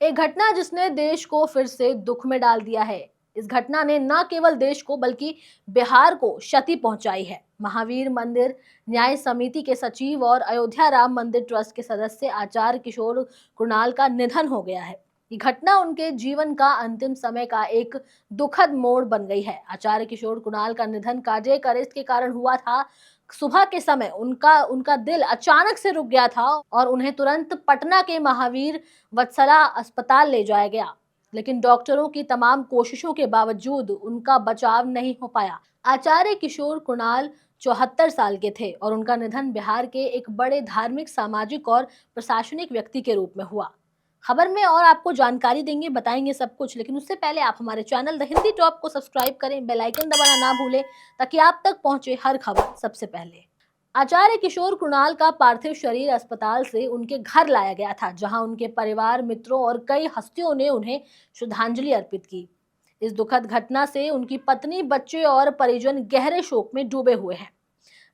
एक घटना जिसने देश को फिर से दुख में डाल दिया है। इस घटना ने न केवल देश को बल्कि बिहार को क्षति पहुंचाई है। महावीर मंदिर न्याय समिति के सचिव और अयोध्या राम मंदिर ट्रस्ट के सदस्य आचार्य किशोर कुणाल का निधन हो गया है। ये घटना उनके जीवन का अंतिम समय का एक दुखद मोड़ बन गई है। आचार्य किशोर कुणाल का निधन कार्डियक अरेस्ट के कारण हुआ था। सुबह के समय उनका उनका दिल अचानक से रुक गया था और उन्हें तुरंत पटना के महावीर वत्सला अस्पताल ले जाया गया, लेकिन डॉक्टरों की तमाम कोशिशों के बावजूद उनका बचाव नहीं हो पाया। आचार्य किशोर कुणाल 74 साल के थे और उनका निधन बिहार के एक बड़े धार्मिक, सामाजिक और प्रशासनिक व्यक्ति के रूप में हुआ। खबर में और आपको जानकारी देंगे, बताएंगे सब कुछ, लेकिन उससे पहले आप हमारे चैनल द हिंदी टॉप को सब्सक्राइब करें, बेल आइकन दबाना ना भूलें ताकि आप तक पहुंचे हर खबर सबसे पहले। आचार्य किशोर कुणाल का पार्थिव शरीर अस्पताल से उनके घर लाया गया था, जहां उनके परिवार, मित्रों और कई हस्तियों ने उन्हें श्रद्धांजलि अर्पित की। इस दुखद घटना से उनकी पत्नी, बच्चे और परिजन गहरे शोक में डूबे हुए हैं।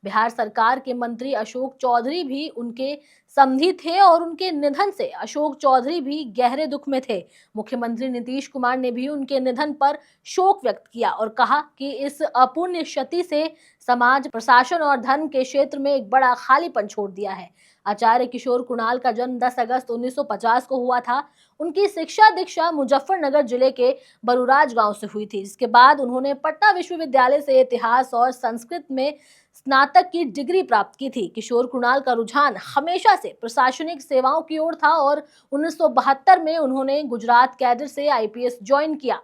बिहार सरकार के मंत्री अशोक चौधरी भी उनके समधी थे और उनके निधन से अशोक चौधरी भी गहरे दुख में थे। मुख्यमंत्री नीतीश कुमार ने भी उनके निधन पर शोक व्यक्त किया और कहा कि इस अपूर्णीय क्षति से समाज, प्रशासन और धर्म के क्षेत्र में एक बड़ा खालीपन छोड़ दिया है। आचार्य किशोर कुणाल का जन्म 10 अगस्त 1950 को हुआ था। उनकी शिक्षा दीक्षा मुजफ्फरनगर जिले के बरुराज गांव से हुई थी, जिसके बाद उन्होंने पटना विश्वविद्यालय से इतिहास और संस्कृत में स्नातक की डिग्री प्राप्त की थी। किशोर कुणाल का रुझान हमेशा से प्रशासनिक सेवाओं की ओर था और 1972 में उन्होंने गुजरात कैडर से आईपीएस ज्वाइन किया।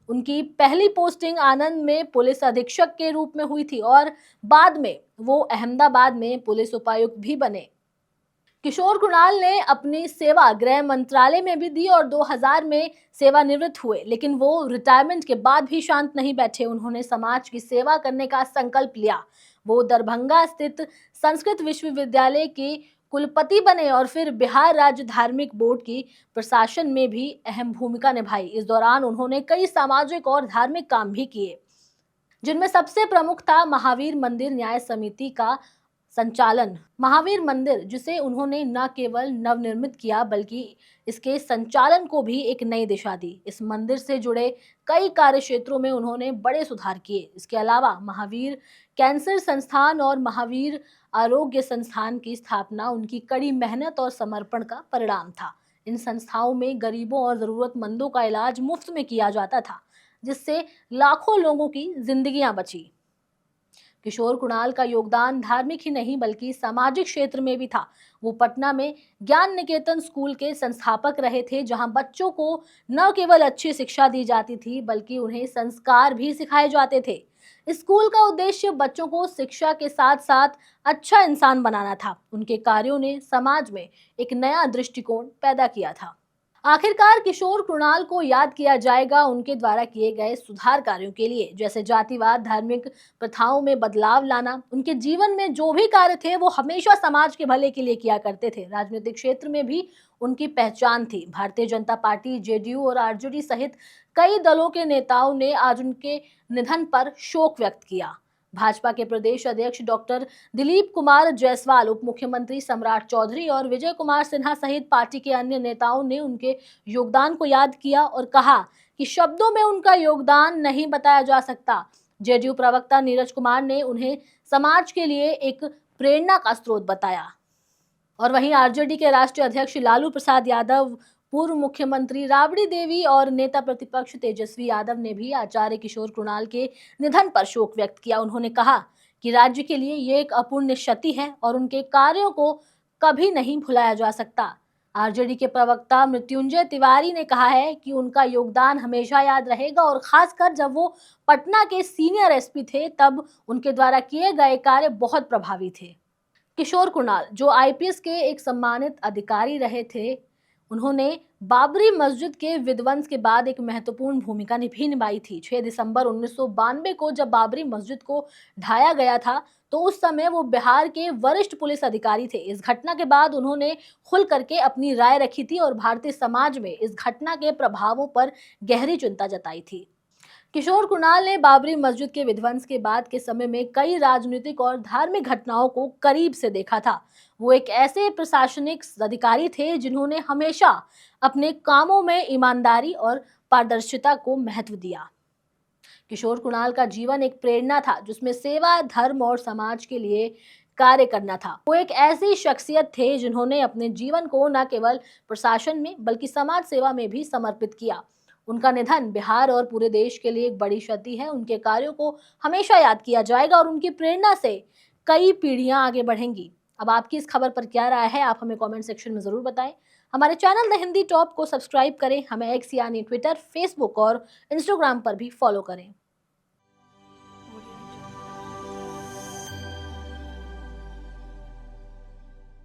उनकी पहली पोस्टिंग आनंद में पुलिस अधीक्षक के रूप में हुई थी और बाद में वो अहमदाबाद में पुलिस उपायुक्त भी बने। किशोर कुणाल ने अपनी सेवा गृह मंत्रालय में भी दी और 2000 में सेवानिवृत्त हुए, लेकिन वो रिटायरमेंट के बाद भी शांत नहीं बैठे। उन्होंने समाज की सेवा करने का संकल्प लिया। वो दरभंगा स्थित संस्कृत विश्वविद्यालय के कुलपति बने और फिर बिहार राज्य धार्मिक बोर्ड की प्रशासन में भी अहम भूमिका निभाई। इस दौरान उन्होंने कई सामाजिक और धार्मिक काम भी किए, जिनमें सबसे प्रमुख था महावीर मंदिर न्याय समिति का संचालन। महावीर मंदिर, जिसे उन्होंने न केवल नवनिर्मित किया बल्कि इसके संचालन को भी एक नई दिशा दी। इस मंदिर से जुड़े कई कार्य क्षेत्रों में उन्होंने बड़े सुधार किए। इसके अलावा महावीर कैंसर संस्थान और महावीर आरोग्य संस्थान की स्थापना उनकी कड़ी मेहनत और समर्पण का परिणाम था। इन संस्थाओं में गरीबों और जरूरतमंदों का इलाज मुफ्त में किया जाता था, जिससे लाखों लोगों की जिंदगियां बची। किशोर कुणाल का योगदान धार्मिक ही नहीं बल्कि सामाजिक क्षेत्र में भी था। वो पटना में ज्ञान निकेतन स्कूल के संस्थापक रहे थे, जहां बच्चों को न केवल अच्छी शिक्षा दी जाती थी बल्कि उन्हें संस्कार भी सिखाए जाते थे। इस स्कूल का उद्देश्य बच्चों को शिक्षा के साथ साथ अच्छा इंसान बनाना था। उनके कार्यों ने समाज में एक नया दृष्टिकोण पैदा किया था। आखिरकार किशोर कुणाल को याद किया जाएगा उनके द्वारा किए गए सुधार कार्यों के लिए, जैसे जातिवाद, धार्मिक प्रथाओं में बदलाव लाना। उनके जीवन में जो भी कार्य थे वो हमेशा समाज के भले के लिए किया करते थे। राजनीतिक क्षेत्र में भी उनकी पहचान थी। भारतीय जनता पार्टी, जेडीयू और आरजेडी सहित कई दलों के नेताओं ने आज उनके निधन पर शोक व्यक्त किया। भाजपा के प्रदेश अध्यक्ष डॉक्टर दिलीप कुमार जायसवाल, उप मुख्यमंत्री सम्राट चौधरी और विजय कुमार सिन्हा सहित पार्टी के अन्य नेताओं ने उनके योगदान को याद किया और कहा कि शब्दों में उनका योगदान नहीं बताया जा सकता। जेडीयू प्रवक्ता नीरज कुमार ने उन्हें समाज के लिए एक प्रेरणा का स्रोत बताया। और वहीं आरजेडी के राष्ट्रीय अध्यक्ष लालू प्रसाद यादव, पूर्व मुख्यमंत्री राबड़ी देवी और नेता प्रतिपक्ष तेजस्वी यादव ने भी आचार्य किशोर कुणाल के निधन पर शोक व्यक्त किया। उन्होंने कहा कि राज्य के लिए ये एक अपूर्णीय क्षति है और उनके कार्यों को कभी नहीं भुलाया जा सकता। आरजेडी के प्रवक्ता मृत्युंजय तिवारी ने कहा है कि उनका योगदान हमेशा याद रहेगा और खासकर जब वो पटना के सीनियर एसपी थे, तब उनके द्वारा किए गए कार्य बहुत प्रभावी थे। किशोर कुणाल, जो आईपीएस के एक सम्मानित अधिकारी रहे थे, उन्होंने बाबरी मस्जिद के विध्वंस के बाद एक महत्वपूर्ण भूमिका भी निभाई थी। 6 दिसंबर 1992 को जब बाबरी मस्जिद को ढाया गया था, तो उस समय वो बिहार के वरिष्ठ पुलिस अधिकारी थे। इस घटना के बाद उन्होंने खुल करके अपनी राय रखी थी और भारतीय समाज में इस घटना के प्रभावों पर गहरी चिंता जताई थी। किशोर कुणाल ने बाबरी मस्जिद के विध्वंस के बाद के समय में कई राजनीतिक और धार्मिक घटनाओं को करीब से देखा था। वो एक ऐसे प्रशासनिक अधिकारी थे जिन्होंने हमेशा अपने कामों में ईमानदारी और पारदर्शिता को महत्व दिया। किशोर कुणाल का जीवन एक प्रेरणा था जिसमें सेवा, धर्म और समाज के लिए कार्य करना था। वो एक ऐसी शख्सियत थे जिन्होंने अपने जीवन को न केवल प्रशासन में बल्कि समाज सेवा में भी समर्पित किया। उनका निधन बिहार और पूरे देश के लिए एक बड़ी क्षति है। उनके कार्यों को हमेशा याद किया जाएगा और उनकी प्रेरणा से कई पीढ़ियां आगे बढ़ेंगी। अब आपकी इस खबर पर क्या राय है, आप हमें कमेंट सेक्शन में जरूर बताएं। हमारे चैनल द हिंदी टॉप को सब्सक्राइब करें। हमें एक्स यानी ट्विटर, फेसबुक और इंस्टाग्राम पर भी फॉलो करें।